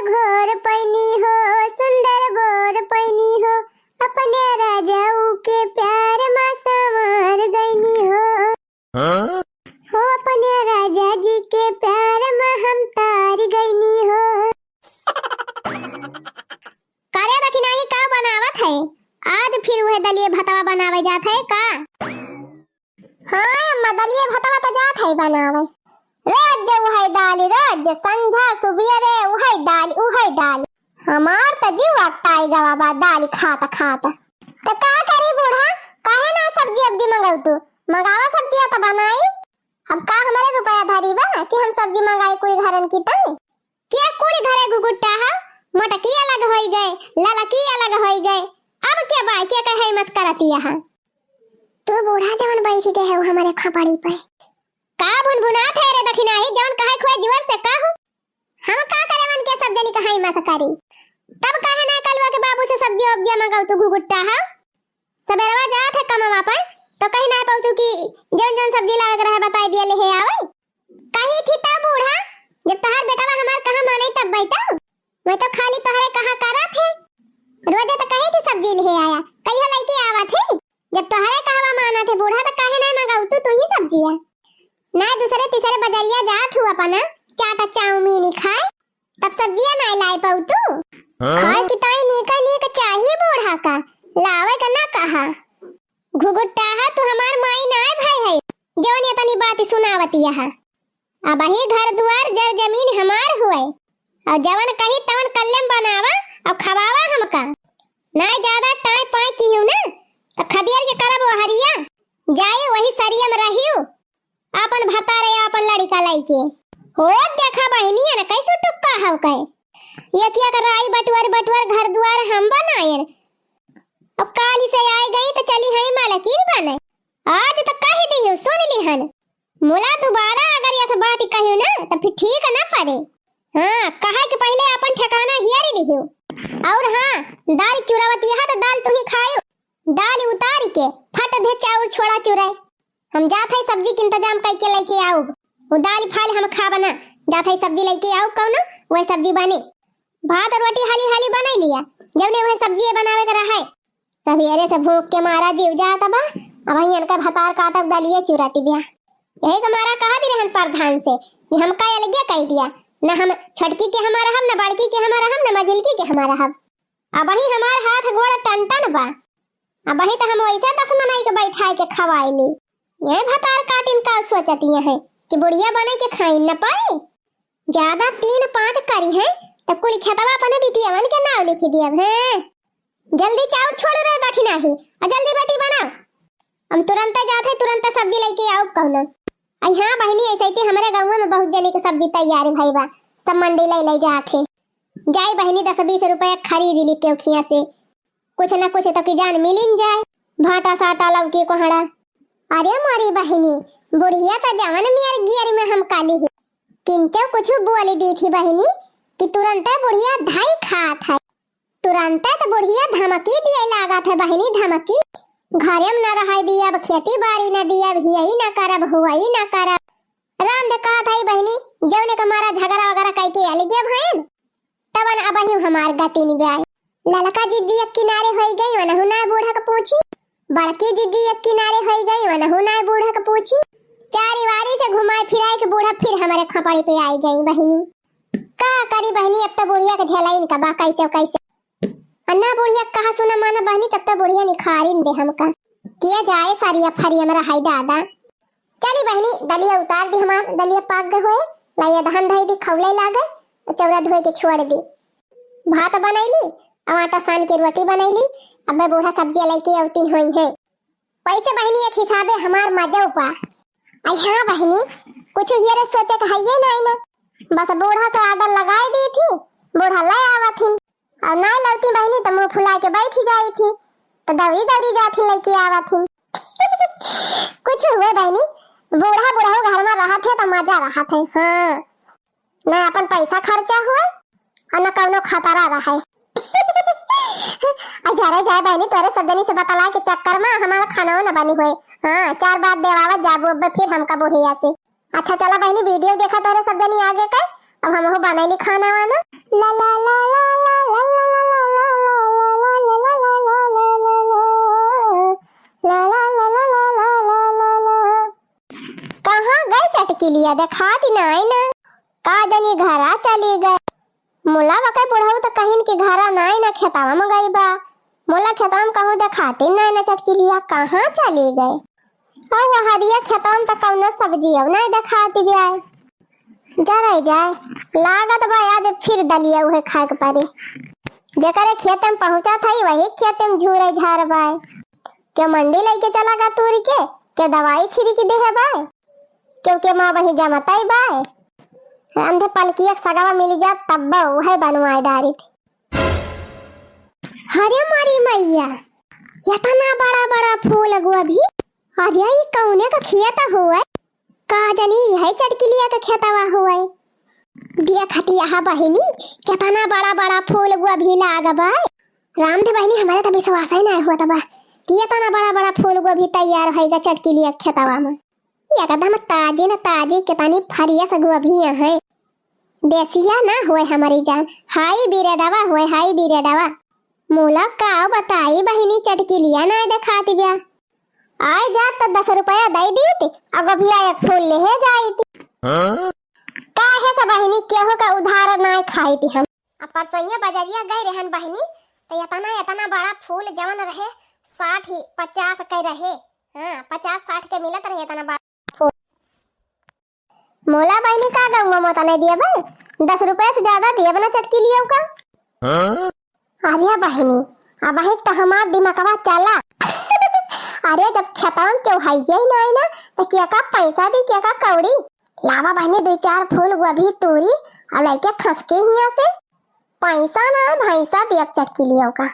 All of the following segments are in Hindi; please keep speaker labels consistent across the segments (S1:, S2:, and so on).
S1: घोर पैनी हो, सुंदर बोर पैनी हो, अपने राजाऊ के प्यार में संवर गईनी हो। हो अपने राजा जी के प्यार में हम तार गईनी हो। कार्य रखी नहीं का बनावत है, आज फिर वह दलिए भतवा बनावे जात है का? हाँ अम्मा दलिए भतवा तो जात है बनावे। रोज उहै दाल, रोज संझा सुबेरे उहै दाल। हमार त जीव अकटाई गवा बा दाल खाता खाता। तो का करी बूढ़ा, काहे ना सब्जी अब्जी मंगाऊ तू? मंगावा सब्जी तो बनाई। अब का हमारे रुपया धरी बा कि हम सब्जी मंगाई कोई घरन की तई? क्या कोई घरे गुगुट्टा है? मोटकी अलग होई गए, ललकी अलग होई गए। अब क्या बाई क्या कहे मस्करती है? तू बूढ़ा जवन बैठ गए हो हमारे खपड़ी पे। का भुनभुनात है रे दखिनाही, जवन कहे खोए जुवर से का हो? हम का करे मन के सब जनी कहाई मस्करी। तब कहे ना कलवा के बाबू से सब्जी अब्जी मंगाऊ तू गुगुट्टा है? सबेरवा जात है कमावा पर तो कहीं ना पाऊ कि जवन जवन सब्जी लावे रहे बताई दिया ले हे आवे। कहीं थी ता बूढ़ा जब तहार बेटावा हमार कहां माने तब बैठा। मैं तो खाली तोहरे कहां करा थे। रोजे तो कहे थी सब्जी ले आया, कहियो लेके आवा थे। जब तोहरे कहवा माना थे बूढ़ा तो कहे ना मंगाऊ तू ही सब्जियां। ना दूसरे तीसरे बजरिया जात हुआ अपना चाटा चाउमीन खाए, तब सब्जियां ना लाई पाऊ तू। खाए की ताई नीका चाहिए बूढ़ा का, लावे का ना कहा। घुगुट्टा है तू हमार माई ना भाई है, जवन ये तनी बात सुनावती है। अब ही घर द्वार जर जमीन हमार हुए और जवन कही तवन कल्लम बनावा और खवावा हमका। ना ज्यादा टाई पाई कियो ना तो खदियर के करब हरिया जाए वही सरिया में रहियो अपन भतारे अपन लड़का लइके। हो देखा बहनी है ना कैसे टुक्का हव कहे ये किया कर राई बटवर घर द्वार हम बनाए। अब काली से आई गई तो चली है मालकिन बने। आज तो कह दियो सुन लिहन, मुला दोबारा अगर ये सब बात कहियो ना तो फिर ठीक ना पड़े। हां कहे के पहले अपन ठिकाना हियर लिहियो। और हां दाल चुरावती है तो दाल तू ही खायो, दाल उतार के फट दे चाउर छोड़ा चुराए। हम जात है सब्जी के इंतजाम करके लेके आओ, वो दाल फाल हम खा बना जात है सब्जी लेके आओ कौन वह सब्जी बने। भात और रोटी हाली हाली बना लिया, जब ने वह सब्जी बनावे का रहा है सवेरे से भूख के मारा जीव जाता बा। अब ही इनका भतार काटब दलिए चुराती बिया। यही हमारा कहा दी रहन प्रधान से कि हम का अलगे कह दिया ना, हम छटकी के हमारा हम ना बड़की के हमारा हम ना मझिलकी के हमारा हम। अब ही हमार हाथ गोड़ टन बा। अब ही तो हम वैसे 10 मनाई के बैठाई के खवाई ली। ये भतार काटिन का सोचती है कि बुढ़िया बने के खाई न पाए। ज्यादा 3-5 करी है तो कुल खेतवा अपने बिटियावन के नाम लिख दिया है। जल्दी चाउर छोड़ रहे बाकी नहीं और जल्दी रोटी बनाओ। हम तुरंत जाते तुरंत सब्जी लेके आओ कहना। आई हां बहनी ऐसे ही हमारे गांव में बहुत जने के सब्जी तैयार है भाई बा, सब मंडी ले जाते जाई बहनी 10-20 रुपया खरीद ली केउखिया से, कुछ ना कुछ तो की जान मिलिन जाए। भाटा साटा लौकी कोहड़ा। अरे मारी बहनी बुढ़िया तो जवन मियार गियर में हम काली है किंचो कुछ बोल दी थी बहनी कि तुरंत बुढ़िया धाई खात है। तुरंत तो बुढ़िया धमकी दिए लागत है बहनी, धमकी घरे में न रह दिया, अब खेती बाड़ी न दिया, यही न करब हुई न करब। राम दे कहा था बहनी जौने का मारा झगड़ा वगैरह कह के अलगे भयन तवन अब ही हमार गति नि ब्याय। ललका जिद्दी एक किनारे हो गई वनहु ना बूढ़ा का पूछी, बड़की जिद्दी एक किनारे हो गई वनहु ना बूढ़ा का पूछी। चारी वारी से घुमाए फिराए के बूढ़ा फिर हमारे खपड़ी पे आई गई बहनी। का करी बहनी अब तो बुढ़िया के झेलाइन का बा कैसे अन्ना बुढ़िया कहा सुना माना बहनी तब तो बुढ़िया निखारिन दे हमका किया जाए सारिया फरिया में रहाई दादा। चली बहनी दलिया उतार दी, हमार दलिया पाक गए होए लाइया दहन धई दी खौले लागे चौरा धोए के छोड़ दी। भात बनैली और आटा सान के रोटी बनैली। अब बूढ़ा सब्जी लेके औतीन होई है। पैसे बहनी एक हिसाबे हमार मजा उपा। आई हां बहनी कुछ हियर सोचे के हइये नहीं ना, बस बूढ़ा से आदर लगाई दी थी, बूढ़ा ले आवत थी और ना लौटी बहनी तो मुंह फुला के बैठ जाई थी तो दौड़ी जाती लेके आवत थी। कुछ हुए बहनी बूढ़ा घर में रहा थे तो मजा रहा थे। हाँ ना अपन पैसा खर्चा हुआ और ना कौनो खतरा रहा है। अजरे जाए बहनी तोरे सब जनी से बतला के चक्कर में हमारा खाना न बनी हुए। हाँ 4 बात देवावत जाबू अब फिर हमका बुढ़िया से। अच्छा चला बहनी वीडियो देखा तोरे सब जनी आगे का, अब हम बनैली खाना वाना। ला ला ला ला ला ला ला ला ला ला ला ला ला ला। कहाँ गए चटकिलिया दिखाती नहीं ना, का जानी घरा चली गए। मोला वका बुढ़ऊ तो कहीं के घरा नहीं ना खेतावा में गई बा, मोला खेतावा में कहूँ दिखाती नहीं ना चटकिलिया कहाँ चली गए। और हरिया खेतावा में तो कौनो सब्जी अब नहीं दिखाती भी आए। जाए जाए लागत बा आज फिर दलिया उहे खाए के पड़ी। जेकरे खेत में पहुंचा था वही खेत में झूरे झार बाय। क्या मंडी लेके चला गा तूरी के, क्या दवाई छिड़ी के देहे बाय, क्योंकि माँ वही जमताई बाय। अंधे पलकिया सगावा मिली जा तब वह बनवाए डारी थी। हरे मारी मैया इतना बड़ा बड़ा फूल गुआ भी, अरे ये कौने का खेत हुआ का जानी है चटकिलिया का खेतवा हुआ। दिया खटिया बहिनी कितना बड़ा बड़ा फूल गुआ भी लाग बा। रामदेव बहिनी हमारे तो विश्वास ही नहीं हुआ तबा कि इतना बड़ा बड़ा फूल गुआ भी तैयार होएगा चटकिलिया खेतवा में। एकदम ताजे न ताजे कितनी फरिया से गुआ भी है। देसिया ना हुए हमारी जान, हाई बिरेडवा हुए हाई बिरेडवा। मोला का बताई बहिनी चटकिलिया ना दिखाती ब्या। आए जा तो 10 रुपया दे दी थी, अब भी एक फूल ले जाई थी। काहे से बहिनी केहू का उधार ना खाई थी हम। अब परसोइया बाजारिया गए रहन बहिनी तो इतना बड़ा फूल जवन रहे 60-50 के रहे। हां 50-60 के मिलत रहे इतना बड़ा फूल। मोला बहिनी का गंगा मत नहीं दिए बे, 10 रुपए से ज्यादा दिए बना चटकिलिया का। अरे बहिनी अब वही तो हमार दिमागवा चला। अरे जब खेतम क्यों है ये नहीं ना तो क्या का पैसा दी क्या का कौड़ी लावा बहने 2-4 फूल गोभी तोड़ी और लेके खसके हिया से पैसा ना भैंसा दिया चटकिलियों का।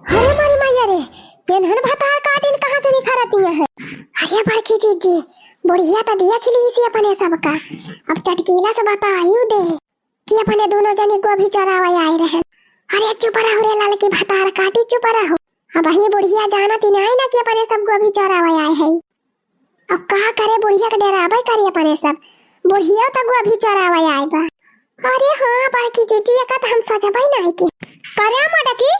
S1: अरे मारी मैया रे पेनहन भतार काटिन कहां से निखरती है। अरे बड़की जीजी बुढ़िया तो दिया खिली सी अपने सबका। अब चटकीला से बताइयो दे कि अपने दोनों जने गोभी चरावे आए रहे। अरे चुप रहो रे लाल की भतार काटी चुप रहो। अब ही बुढ़िया जाना ती नहीं ना कि अपने सब गोभी चरावे आए है। अब कहा करे बुढ़िया के डरावे करे अपने सब बुढ़िया तो गोभी चरावे आए बा। अरे हां बड़की जीजी का तो हम सजबै नहीं के करे मडकी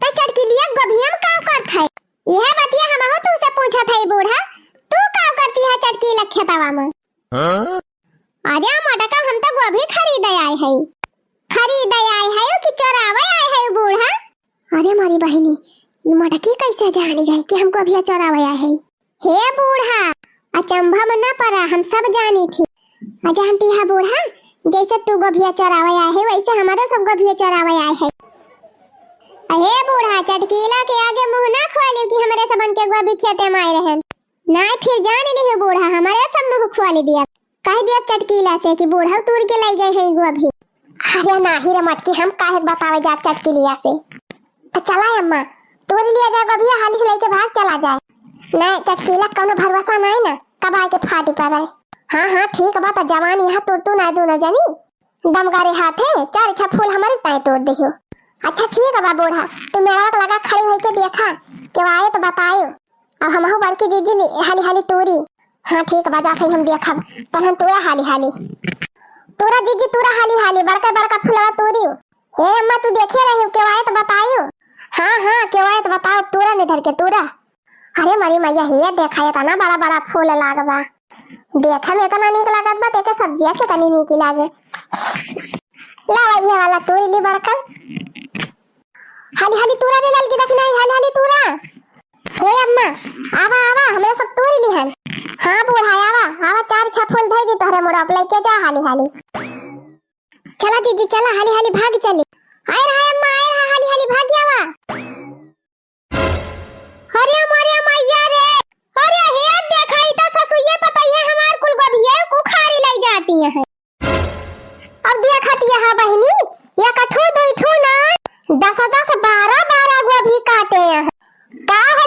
S1: ते चटकिलिया गोभिया में का करत है। यह बतिया हम हो तुमसे पूछा था बूढ़ा तू का करती है चटकीला खेतवा में। अरे मडका हम तो गोभी खरीद आए है कि चरावे आए है बूढ़ा। अरे मारी बहिनी ये मडकी कैसे जानी गई कि हमको अभी चरावे आए है। हे बूढ़ा अचंभा में न पड़ा हम सब जानी थी। जानती है बूढ़ा जैसे तू गोभिया चरावे आए है वैसे हमारे सब गोभिया चरावे आए है। अरे बूढ़ा चटकीला के आगे मुंह ना खोलियो कि हमारे सबन के गोभी खेते में आए रहे। नहीं फिर जाने नहीं बूढ़ा हमारे सब मुंह खोल दिया कह दिया चटकीला से कि बूढ़ा तूर के ले गए हैं गोभी। अरे नाही रे मटकी हम काहे बतावे जा चटकिलिया से। तो चला अम्मा तोड़ लिया जाए गोभिया हाली से लेके भाग चला जाए। नहीं चटकीला कोनो भरोसा नहीं ना कब आके फाटी पड़े। हां ठीक बा तो जवान यहाँ तोड़ ना दोनों जनी दमगारे हाथे 4 फूल हमारे ताए तोड़ दियो। अच्छा ठीक बा बूढ़ा तू मेरा लगा खड़ी होके देखा क्यों आए तो बताइयो। अब हम हो बड़की जीजी हाली तोड़ी। हां ठीक बा जाके हम देखब तहन तोरा हाली तोरा जीजी तोरा हाली बड़का फूलवा तोड़ियो। हे अम्मा तू देखे रही क्यों आए तो बताइयो। हां क्यों आए तो बताओ तोरा निधर के तोरा। अरे मरी मैया हे देखा इतना बड़ा फूल लागबा देखा में इतना नीक लागत बा देखे सब्जियां कितनी नीक लागे। लावा ये वाला तोड़ ली बड़का हाली तोरा रे लाल की देख नहीं हाली तोरा। हे अम्मा आवा हमरे सब तोड़ ली हन। हां बूढ़ा आवा 4 फूल दे दी तोहरे मोड़ अप्लाई के जा हाली चला दीदी चला हाली भाग चली। आए रहा अम्मा आए रहा हाली भाग आवा। अरे मारे मैया रे अरे हे देखा इता ससुये पता है हमार कुल गोभिया को खारी ले जाती है। अब देखती है बहिनी ये कठो दो ठो ना 10-12 गोभी काटे हैं। का है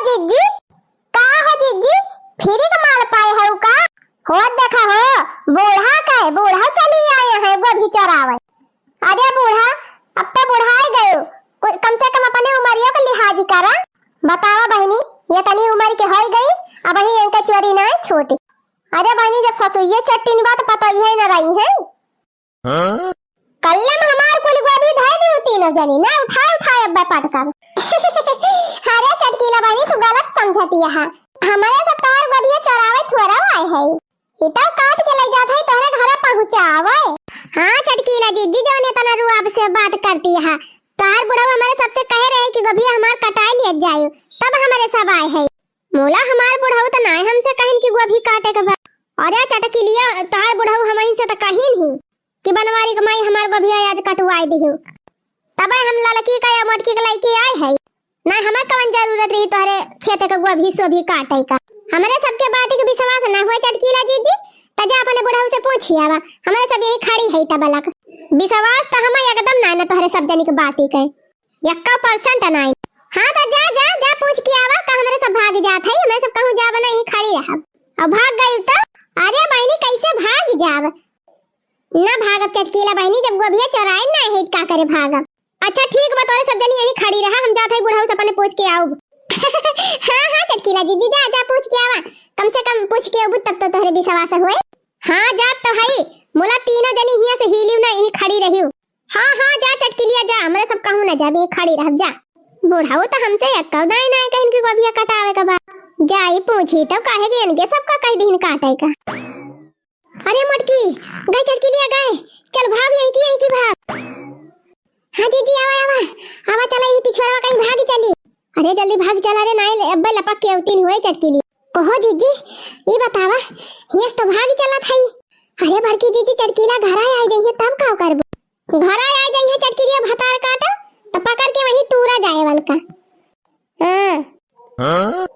S1: जीजी फिर का माल पाए है का हो देखा हो बूढ़ा चली आए हैं गोभी चरावे। अरे बूढ़ा अब तो बुढ़ाए गए कम से कम अपने उमरियों का लिहाज करा। बतावा बहनी ये तनी उम्र के हो गई अब ही इनका चोरी ना छोटी। अरे बहनी जब ससुये चट्टी बात पता ही है न रही है कल्ला में हमार कुल गोभी धर दी तीनों जनी ना उठाए अब्बा पटका। अरे चटकीला बहनी तू गलत समझती है। हमारे सब तार गोभी चरावे थोड़ा आए है इता काट के ले जात है तोरे घर पहुंचावे। हां चटकीला जीजी जो ने तना रुआब से बात करती है तार बुढ़ा हमारे सबसे कह रहे कि गोभी हमार कटाई ले जाए तब हमारे सब आए है। मोला हमार बुढ़ा तो ना हमसे कहन कि गोभी काटे के बा। अरे चटकीलिया तार बुढ़ा हमही से त कहिन ही कि बनवारी कमाई हमार गोभी आज कटवाई दिहु तब हम लड़की का या मटकी के लड़की आए है ना हमार कवन जरूरत रही तोहरे खेत के गोभी सो भी काटे का। हमारे सबके बात के विश्वास ना होए चटकीला जीजी त जा अपने बुढ़ऊ से पूछियावा हमारे सब यही खड़ी है तबलक विश्वास त हम एकदम ना तोहरे सब जनी के बात के 1% ना। हां त जा जा जा पूछ के आवा का हमारे सब भाग जात है हमारे सब कहूं जा बना यही खड़ी रह अब भाग गई त अरे बहनी कैसे भाग जाव ना भागब चटकीला बहनी जब गोभिया चराए ना है का करे भागब। अच्छा ठीक बा तोरे सब जनी यही खड़ी रहा हम जात है बुढ़ऊ से अपने पूछ के आऊब। हां चटकीला दीदी जा जा पूछ के आवा कम से कम पूछ के आऊब तब तो तोहरे विश्वास होए। हां जा तो है मोला तीनों जनी हिया से हिलियो ना यही खड़ी रहियो। हां जा चटकीलिया जा हमरे सब कहूं ना जा भी खड़ी रह जा बुढ़ऊ तो हमसे एकौ दाई ना कहिन की गोभिया कटावे का बा जाई पूछी तो काहे के इनके सबका कह दिन काटे का। अरे मटकी गई चटकीलिया गए चल भाग यही की भाग। हां जीजी आवा चला ये पिछवाड़ा कहीं भाग चली। अरे जल्दी भाग चला रे नाई अब्बे लपक के उतीन हुए चटकीली कहो जीजी ये बतावा यस तो भाग चला थई। अरे बड़की जीजी चटकीला घर आ जाइए तब का करबो घर आ जाइए चटकीलिया भतार काटा तो पकड़ के वही तूरा जाए वन का। हां